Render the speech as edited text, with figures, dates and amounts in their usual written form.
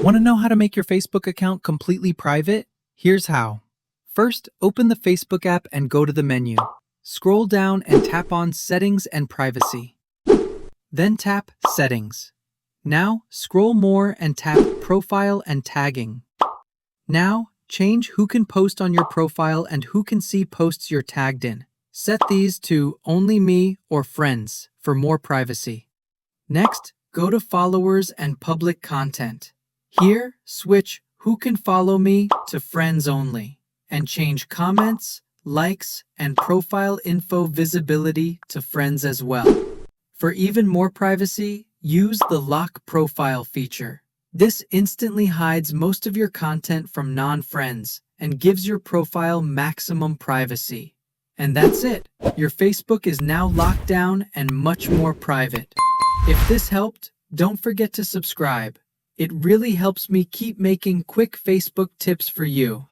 Want to know how to make your Facebook account completely private? Here's how. First, open the Facebook app and go to the menu. Scroll down and tap on Settings and Privacy. Then tap Settings. Now, scroll more and tap Profile and Tagging. Now, change who can post on your profile and who can see posts you're tagged in. Set these to Only Me or Friends for more privacy. Next, go to Followers and Public Content. Here, switch Who Can Follow Me to Friends Only, and change comments, likes, and profile info visibility to Friends as well. For even more privacy, use the Lock Profile feature. This instantly hides most of your content from non-friends and gives your profile maximum privacy. And that's it. Your Facebook is now locked down and much more private. If this helped, don't forget to subscribe. It really helps me keep making quick Facebook tips for you.